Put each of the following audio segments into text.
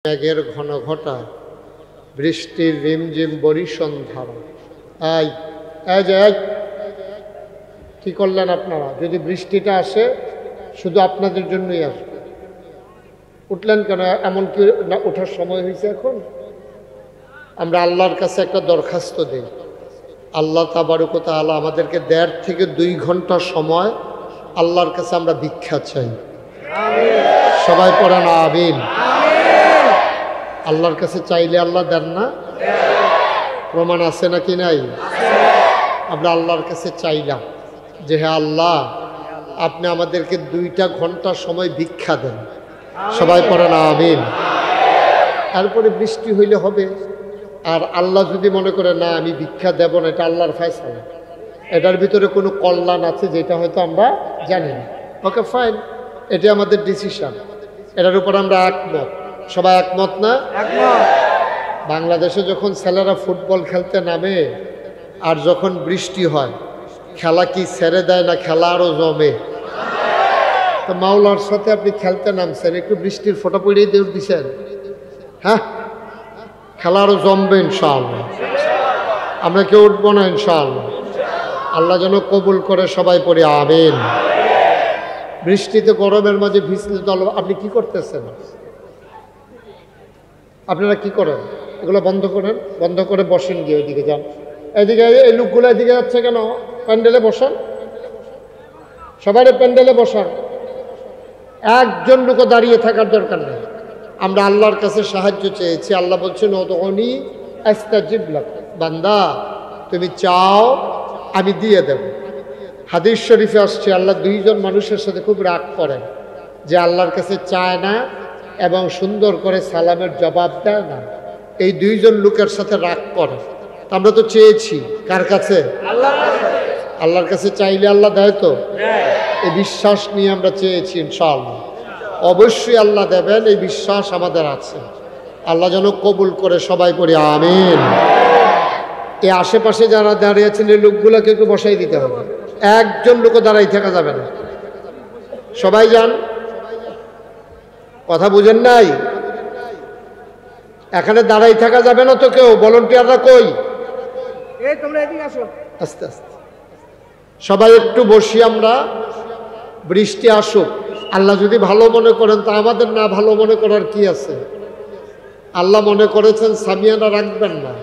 মেঘের ঘন ঘটা, বৃষ্টির রিমঝিম বরিশন ধারা। কি করলেন আপনারা? যদি বৃষ্টিটা আসে শুধু আপনাদের জন্যই আসবে। উঠলেন কেন? এমন কি না ওঠার সময় হয়েছে এখন? আমরা আল্লাহর কাছে একটা দরখাস্ত দিই, আল্লাহ তাবারক ওয়া তাআলা আমাদেরকে 1.5 থেকে 2 ঘন্টা সময় আল্লাহর কাছে আমরা ভিক্ষা চাই। সবাই পড়েন আমিন। আল্লাহর কাছে চাইলে আল্লাহ দেন না? প্রমাণ আছে নাকি নাই? আমরা আল্লাহর কাছে চাইলাম যে হে আল্লাহ, আপনি আমাদেরকে 2টা ঘন্টা সময় ভিক্ষা দেন। সবাই পড়েন আমিন। তারপরে বৃষ্টি হইলে হবে। আর আল্লাহ যদি মনে করে না আমি ভিক্ষা দেব না, এটা আল্লাহর ফয়সালা, এটার ভিতরে কোনো কল্যাণ আছে যেটা হয়তো আমরা জানি না, ওকে ফাইন, এটা আমাদের ডিসিশন, এটার উপর আমরা একমত। সবাই একমত না? বাংলাদেশে যখন ছেলেরা ফুটবল খেলতে নামে আর যখন বৃষ্টি হয়, খেলা কি ছেড়ে দেয় না খেলা আরো জমে? তো মাওলার সাথে আপনি খেলতে নামছেন, একটু বৃষ্টির ফোঁটা পড়িয়ে দৌড় দিছেন, হ্যাঁ, খেলা আরো জমবে ইনশাআল্লাহ। আমরা কেউ উঠবো না ইনশাআল্লাহ। আল্লাহ যেন কবুল করে। সবাই পড়ি আমিন। বৃষ্টিতে গরমের মাঝে ভিজলে তো আপনি কি করতেছেন? আপনারা কি করেন? এগুলো বন্ধ করেন, বন্ধ করে বসেন, গিয়ে ওইদিকে যান। এদিকে এই লোকগুলো এদিকে যাচ্ছে কেন? প্যান্ডেলে বসান, সবাই প্যান্ডেলে বসান। একজন লোক দাঁড়িয়ে থাকার দরকার নেই। আমরা আল্লাহর কাছে সাহায্য চেয়েছি। আল্লাহ বলছেন উদউনি আস্তাজিব লাক, বান্দা তুমি চাও আমি দিয়ে দেব। হাদিস শরীফে আসছে আল্লাহ 2জন মানুষের সাথে খুব রাগ করেন, যে আল্লাহর কাছে চায় না এবং সুন্দর করে সালামের জবাব দেয় না। এই 2জন লোকের সাথে রাগ করে। আমরা তো চেয়েছি কার কাছে? আল্লাহর কাছে চাইলে আল্লাহ দেয় তো? এই বিশ্বাস নিয়ে আমরা চেয়েছি, ইনশাআল্লাহ অবশ্যই আল্লাহ দেবেন, এই বিশ্বাস আমাদের আছে। আল্লাহ যেন কবুল করে। সবাই পড়ি আমিন। এই আশেপাশে যারা দাঁড়িয়েছেন এই লোকগুলোকে একটু বসাই দিতে হবে। একজন লোক দাঁড়াই থাকা যাবে না। সবাই যান। কথা বুঝেন নাই? এখানে দাঁড়াই থাকা যাবে না তো কেউ। ভলান্টিয়াররা কই? আস্তে আস্তে সবাই একটু বসি আমরা। বৃষ্টি আসুক। আল্লাহ যদি ভালো মনে করেন তা আমাদের না ভালো মনে করার কি আছে? আল্লাহ মনে করেছেন সামিয়ানা রাখবেন না,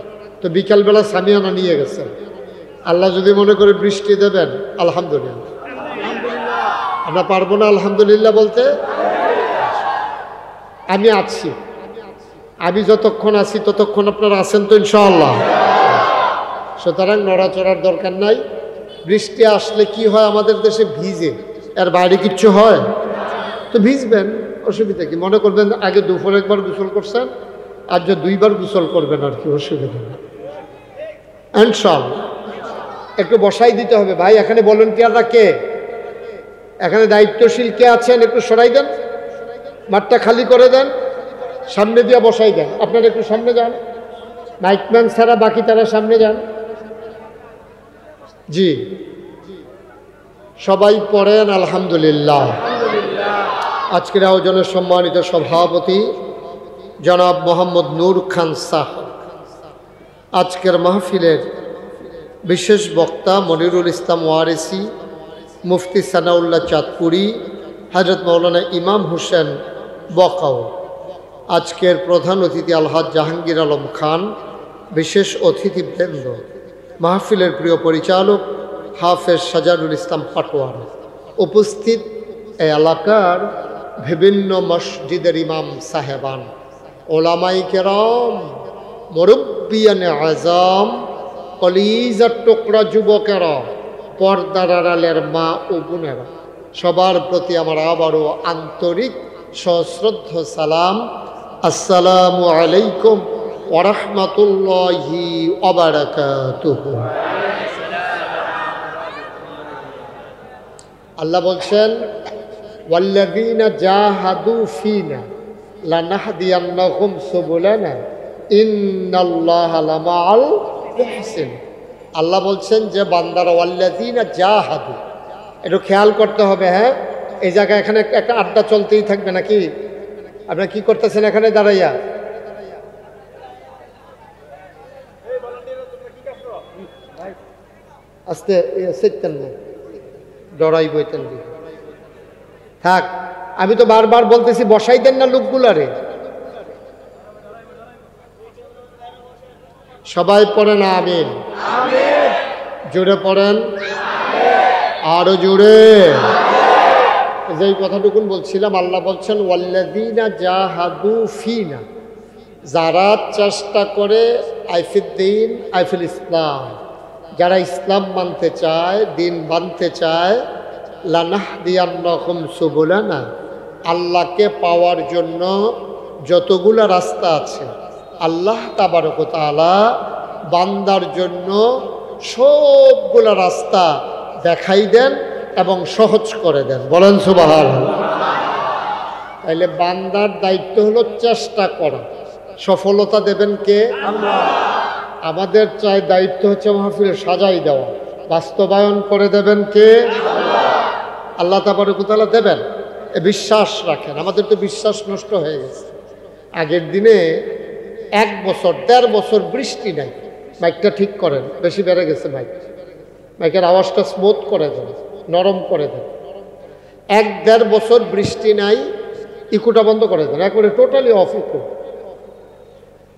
তো বিকালবেলা সামিয়ানা নিয়ে গেছেন। আল্লাহ যদি মনে করে বৃষ্টি দেবেন, আলহামদুলিল্লাহ। আমরা পারবো না আলহামদুলিল্লাহ বলতে? আমি আছি, আমি যতক্ষণ আছি ততক্ষণ আপনারা আছেন তো ইনশাআল্লাহ। সুতরাং নড়াচড়ার দরকার নাই। বৃষ্টি আসলে কি হয় আমাদের দেশে? ভিজে, এর বাইরে কিচ্ছু হয়? তো ভিজবেন, অসুবিধা কি? মনে করবেন আগে দুপুরে একবার গোসল করছেন, আর যে 2বার গোসল করবেন, আর কি অসুবিধা নেই ইনশাআল্লাহ। একটু বসাই দিতে হবে ভাই। এখানে ভলান্টিয়াররা কে? এখানে দায়িত্বশীল কে আছেন? একটু সরাই দেন, মাঠটা খালি করে দেন, সামনে দিয়ে বসাই দেন। আপনারা একটু সামনে যান, মাইকম্যান ছাড়া বাকি তারা সামনে যান। জি, সবাই পড়েন আলহামদুলিল্লাহ। আজকের আয়োজনের সম্মানিত সভাপতি জনাব মোহাম্মদ নূর খান সাহ, আজকের মাহফিলের বিশেষ বক্তা মনিরুল ইসলাম ওয়ারিসি, মুফতি সানাউল্লাহ চাঁদপুরি, হযরত মাওলানা ইমাম হোসেন বকাও, আজকের প্রধান অতিথি আলহাজ জাহাঙ্গীর আলম খান, বিশেষ অতিথিবৃন্দ, মাহফিলের প্রিয় পরিচালক হাফেজ সাজারুল ইসলাম পাটোয়ার, উপস্থিত এই এলাকার বিভিন্ন মসজিদের ইমাম সাহেবান, ওলামাই কেরাম, মুরব্বিয়ানে আজম, কলিজার টুকরা যুবকেরা, পর্দার আড়ালের মা ও বোনেরা, সবার প্রতি আমার আবারও আন্তরিক সশ্রদ্ধ সালাম। আসসালামু আলাইকুম ওয়া রাহমাতুল্লাহি ওয়া বারাকাতুহু। আল্লাহ বলছেন ওয়াল্লাযীনা জাহাদু ফীনা লানাহদিয়ান্নাহুম সুবুলানা ইন্নাল্লাহা লামাআল মুহসিন। আল্লাহ বলছেন যে বান্দারা ওয়াল্লাযীনা জাহাদু, একটু খেয়াল করতে হবে। হ্যাঁ, এই জায়গায় এখানে একটা আড্ডা চলতেই থাকবে নাকি? আপনারা কি করতেছেন এখানে দাঁড়াইয়া? আস্তে সেতেন না, ডরাই বইতেন থাক। আমি তো বারবার বলতেছি বসাই দেন না লোকগুলারে। সবাই পড়েন আমিন, জোরে পড়েন, আরো জোরে। যেই কথাটুকুন বলছিলাম, আল্লাহ বলছেন ওয়াল্লাযীনা জাহাদু ফিনা, যারা চেষ্টা করে আইফিদ্দিন আইফিল ইসলাম, যারা ইসলাম মানতে চায়, দিন মানতে চায়, লানাহদিয়ান্নাহুম সুবুলানা, আল্লাহকে পাওয়ার জন্য যতগুলো রাস্তা আছে আল্লাহ তাবারক ওয়া তাআলা বান্দার জন্য সবগুলো রাস্তা দেখাই দেন এবং সহজ করে দেন। বলেন সুবহানাল্লাহ। তাইলে বান্দার দায়িত্ব হলো চেষ্টা করা, সফলতা দেবেন কে? আল্লাহ। আমাদের চাই দায়িত্ব হচ্ছে মাহফিল সাজাই দেওয়া, বাস্তবায়ন করে দেবেন কে? আল্লাহ তাবারক ওয়া তাআলা দেবেন, এ বিশ্বাস রাখেন। আমাদের তো বিশ্বাস নষ্ট হয়ে গেছে। আগের দিনে 1 বছর 1.5 বছর বৃষ্টি নাই। মাইকটা ঠিক করেন, বেশি বেড়ে গেছে মাইকের আওয়াজটা স্মুথ করে দেন, নরম করে দেন। 1-1.5 বছর বৃষ্টি নাই, ইকুটা বন্ধ করে দেন, একবারে টোটালি অফ ইকু।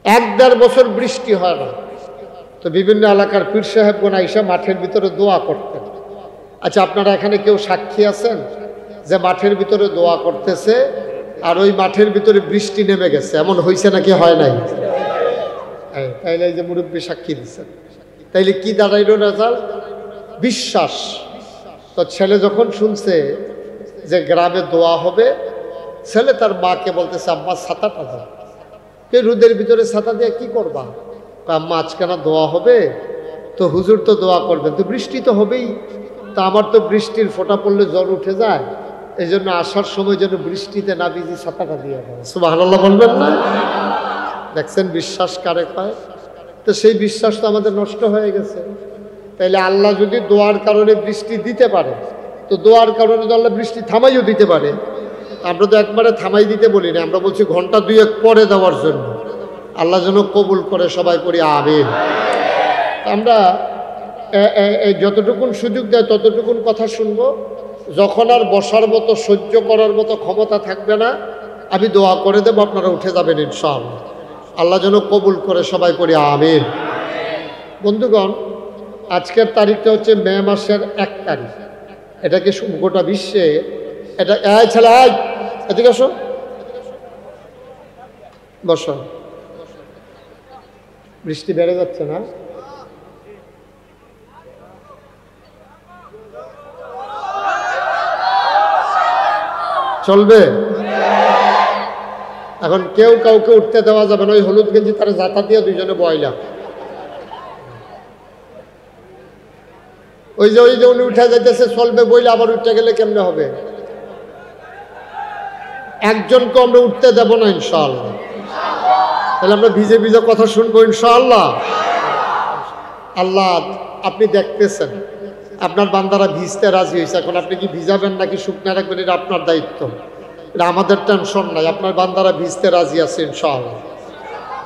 1-1.5 বছর বৃষ্টি হয় না, তো বিভিন্ন এলাকার পীর সাহেবগণ আইসা মাঠের ভিতরে দোয়া করতেন। আচ্ছা, আপনারা এখানে কেউ সাক্ষী আছেন যে মাঠের ভিতরে দোয়া করতেছে আর ওই মাঠের ভিতরে বৃষ্টি নেমে গেছে? এমন হয়েছে নাকি হয় নাই? তাইলে এই যে মুরব্বী সাক্ষী দিচ্ছেন, তাইলে কি দাঁড়াইল রেজাল্ট? বিশ্বাস। তো ছেলে যখন শুনছে যে গ্রামে দোয়া হবে, ছেলে তার মাকে বলতেছে আম্মা ছাতাটা দাও। রোদের ভিতরে ছাতা দিয়ে কি করবা? আম্মা আজকে না দোয়া হবে, তো হুজুর তো দোয়া করবেন, তো বৃষ্টি তো হবেই, তা আমার তো বৃষ্টির ফোঁটা পড়লে জ্বর উঠে যায়, এই জন্য আসার সময় যেন বৃষ্টিতে না ভিজি ছাতাটা দিয়ে দেয়। সুবহানাল্লাহ বলবেন না? দেখছেন বিশ্বাস কারে পায়? তো সেই বিশ্বাস তো আমাদের নষ্ট হয়ে গেছে। তাইলে আল্লাহ যদি দোয়ার কারণে বৃষ্টি দিতে পারে, তো দোয়ার কারণে তো আল্লাহ বৃষ্টি থামাইও দিতে পারে। আমরা তো একবারে থামাই দিতে বলি না, আমরা বলছি ঘন্টা 2-1 পরে দেওয়ার জন্য। আল্লাহ যেন কবুল করে, সবাই করি আমিন। আমরা যতটুকুন সুযোগ দেয় ততটুকুন কথা শুনবো। যখন আর বসার মতো, সহ্য করার মতো ক্ষমতা থাকবে না, আমি দোয়া করে দেবো, আপনারা উঠে যাবেন ইনশাআল্লাহ। আল্লাহ যেন কবুল করে, সবাই করি আমিন। বন্ধুগণ, আজকের তারিখটা হচ্ছে মে মাসের 1 তারিখ। এটাকে গোটা বিশ্বে এটা ছেলে এদিকে আসো, বসো। বৃষ্টি বেড়ে যাচ্ছে না? চলবে? এখন কেউ কাউকে উঠতে দেওয়া যাবে না। ওই হলুদ গেঞ্জি তারা জাতা দিয়ে দুইজনে বয়লা, ওই যে উনি উঠে যাইতেছে চলবে বইলে, আবার উঠতে গেলে কেমনে হবে? একজনকে আমরা উঠতে দেব না ইনশাআল্লাহ। তাহলে আমরা ভিজে ভিজে কথা শুনবো ইনশাআল্লাহ। আল্লাহ আপনি দেখতেছেন আপনার বান্দারা ভিজতে রাজি হয়েছে, এখন আপনি কি ভিজাবেন নাকি শুকনা রাখবেন এটা আপনার দায়িত্ব, এটা আমাদের টেনশন নাই। আপনার বান্দারা ভিজতে রাজি আছে ইনশাআল্লাহ।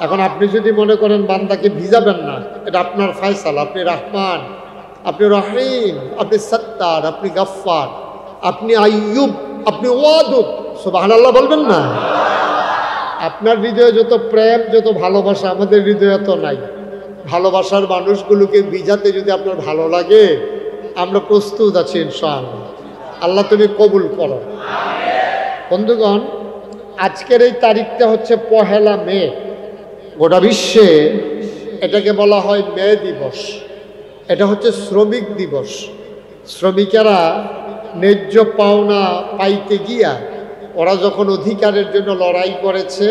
এখন আপনি যদি মনে করেন বান্দাকে ভিজাবেন না, এটা আপনার ফয়সালা। আপনি রহমান, আপনি রহিম, আপনি সত্তার, আপনি গফফার, আপনি আইয়ুব, আপনি ওয়াদুদ। সুবহানাল্লাহ বলবেন না? আপনার হৃদয়ে যত প্রেম, যত ভালোবাসা আমাদের হৃদয়ে তো নাই। ভালোবাসার মানুষগুলোকে ভিজাতে যদি আপনার ভালো লাগে, আমরা প্রস্তুত আছি ইনশাআল্লাহ। আল্লাহ তুমি কবুল করো। বন্ধুগণ, আজকের এই তারিখটা হচ্ছে 1 মে। গোটা বিশ্বে এটাকে বলা হয় মে দিবস। এটা হচ্ছে শ্রমিক দিবস। শ্রমিকেরা ন্যায্য পাওনা পাইতে গিয়া ওরা যখন অধিকারের জন্য লড়াই করেছে,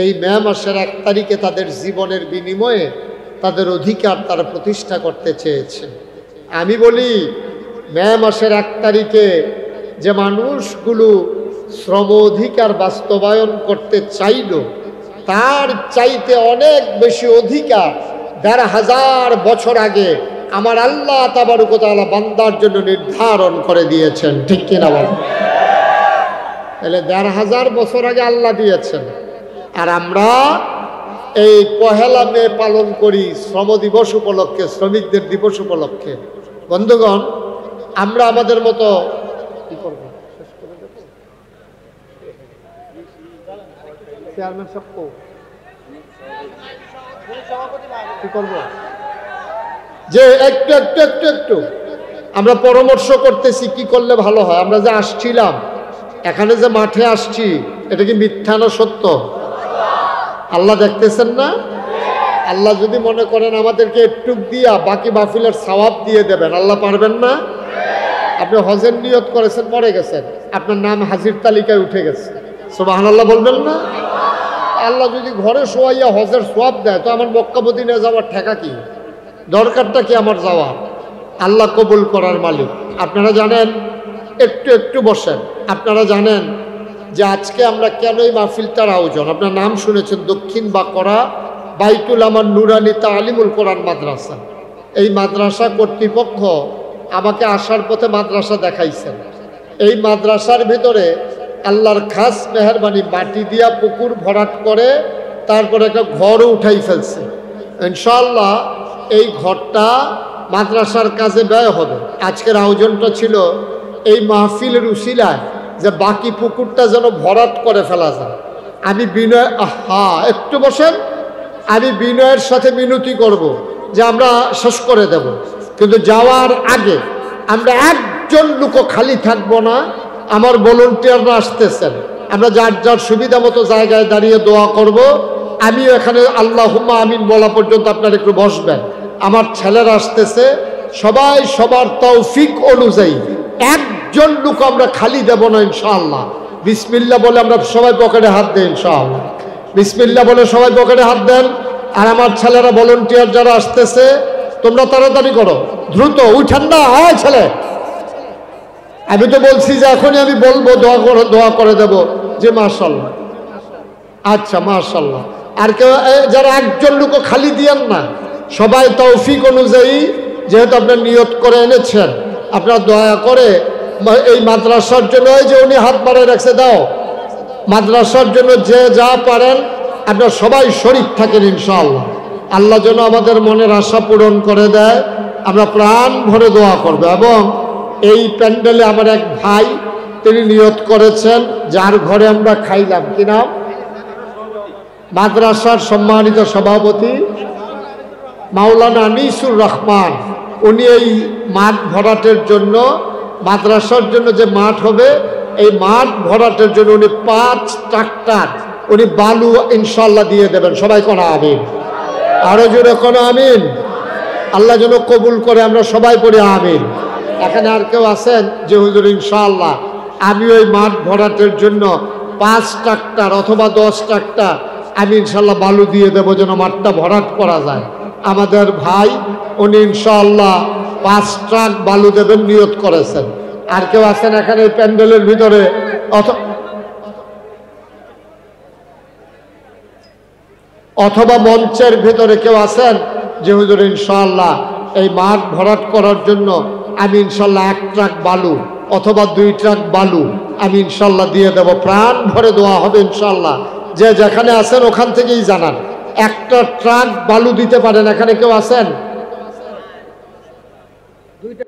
এই মে মাসের 1 তারিখে তাদের জীবনের বিনিময়ে তাদের অধিকার তারা প্রতিষ্ঠা করতে চেয়েছে। আমি বলি, মে মাসের 1 তারিখে যে মানুষগুলো শ্রম অধিকার বাস্তবায়ন করতে চাইল, তার চাইতে অনেক বেশি অধিকার ১,৫০০ বছর আগে আমার আল্লাহ তাবারক ওয়া তাআলা বান্দার জন্য নির্ধারণ করে দিয়েছেন। ঠিক কিনা বলেন? তাহলে ১,৫০০ বছর আগে আল্লাহ দিয়েছেন। আর আমরা এই পহেলা মে পালন করি শ্রম দিবস উপলক্ষে, শ্রমিকদের দিবস উপলক্ষে। বন্ধুগণ, আমরা আমাদের মতো কি করব, চেয়ারম্যান সাহেব কি করব, যে একটু একটু একটু একটু আমরা পরামর্শ করতেছি কি করলে ভালো হয়। আমরা যে আসছিলাম, এখানে যে মাঠে আসছি, এটা কি মিথ্যা না সত্য? আল্লাহ দেখতেছেন না? আল্লাহ যদি মনে করেন আমাদেরকে একটু দিয়া বাকি মাহফিলের সওয়াব দিয়ে দেবেন, আল্লাহ পারবেন না? আপনি হজের নিয়ত করেছেন, পরে গেছেন, আপনার নাম হাজির তালিকায় উঠে গেছে, সুবহানাল্লাহ বলবেন না? আল্লাহ যদি ঘরে শোয়াইয়া হজের সওয়াব দেয়, তো আমার মক্কা মদিনায় যাওয়ার ঠেকা কি? দরকারটা কি আমার যাওয়া? আল্লাহ কবুল করার মালিক। আপনারা জানেন, একটু একটু বসেন, আপনারা জানেন যে আজকে আমরা কেন এই মাহফিলটার আয়োজন? আপনার নাম শুনেছেন, দক্ষিণ বাকরা বাইতুল আমার নুরানি তালিমুল কোরআন মাদ্রাসা। এই মাদ্রাসা কর্তৃপক্ষ আমাকে আসার পথে মাদ্রাসা দেখাইছেন। এই মাদ্রাসার ভিতরে আল্লাহর খাস মেহরবানি মাটি দিয়া পুকুর ভরাট করে তারপরে একটা ঘরও উঠাই ফেলছে। ইনশাআল্লাহ এই ঘরটা মাদ্রাসার কাজে ব্যয় হবে। আজকের আয়োজনটা ছিল এই মাহফিলের উসিলায় যে বাকি পুকুরটা যেন ভরাট করে ফেলা যায়। আমি বিনয়, একটু বসেন, আমি বিনয়ের সাথে মিনতি করব যে আমরা শেষ করে দেব, কিন্তু যাওয়ার আগে আমরা একজন লোকও খালি থাকবো না। আমার ভলান্টিয়াররা আসতেছেন, আমরা যার যার সুবিধা মতো জায়গায় দাঁড়িয়ে দোয়া করব। আমিও এখানে আল্লাহুম্মা আমিন বলা পর্যন্ত আপনারা একটু বসবেন। আমার ছেলেরা আসতেছে, সবাই সবার তৌফিক অনুযায়ী একজন লোক আমরা খালি দেব না ইনশাআল্লাহ। বিসমিল্লাহ বলে আমরা সবাই পকেটে হাত দেই ইনশাআল্লাহ। বিসমিল্লাহ বলে সবাই পকেটে হাত দেন। আর আমার ছেলেরা ভলান্টিয়ার যারা আসতেছে, তোমরা তাড়াতাড়ি করো, দ্রুত উঠেন না। হয় ছেলে, আমি তো বলছি যে এখনই আমি বলবো, দোয়া করে দেব যে মাশাআল্লাহ, আচ্ছা মাশাআল্লাহ। আর কেউ যারা একজন লোকও খালি দিয়েন না, সবাই তৌফিক অনুযায়ী, যেহেতু আপনার নিয়ত করে এনেছেন, আপনার দয়া করে এই মাদ্রাসার জন্য, এই যে উনি হাত বাড়ায় রাখছে, দাও, মাদ্রাসার জন্য যে যা পারেন আপনার সবাই শরীক থাকেন ইনশাআল্লাহ। আল্লাহ যেন আমাদের মনের আশা পূরণ করে দেয়, আমরা প্রাণ ভরে দোয়া করব। এবং এই প্যান্ডেলে আমার এক ভাই, তিনি নিয়ত করেছেন, যার ঘরে আমরা খাইলাম, কি নাম, মাদ্রাসার সম্মানিত সভাপতি মাওলানা আনিসুর রহমান, উনি এই মাঠ ভরাটের জন্য, মাদ্রাসার জন্য যে মাঠ হবে, এই মাঠ ভরাটের জন্য উনি 5 ট্রাক্টর উনি বালু ইনশাআল্লাহ দিয়ে দেবেন। সবাই কোন আমিন, আরো জোরে কোন আমিন। আল্লাহ যেন কবুল করে, আমরা সবাই পড়ি আমিন। এখানে আর কেউ আছেন যে হুজুর ইনশাআল্লাহ আমি ওই মাঠ ভরাটের জন্য 5 ট্রাক্টর অথবা 10 ট্রাক্টর আমি ইনশাআল্লাহ বালু দিয়ে দেবো, যেন মাঠটা ভরাট করা যায়? আমাদের ভাই উনি ইনশাআল্লাহ 5 ট্রাক বালু দেবেন, নিয়ত করেছেন। আর কেউ আছেন এখানে প্যান্ডেলের ভিতরে অথবা মঞ্চের ভিতরে কেউ আছেন যে হুজুর ইনশাআল্লাহ এই মাঠ ভরাট করার জন্য আমি ইনশাআল্লাহ 1 ট্রাক বালু অথবা 2 ট্রাক বালু আমি ইনশাআল্লাহ দিয়ে দেব? প্রাণ ভরে দোয়া হবে ইনশাআল্লাহ। যে যেখানে আছেন ওখান থেকেই জানান, 1টা ট্রাক বালু দিতে পারেন। এখানে কেউ আছেন?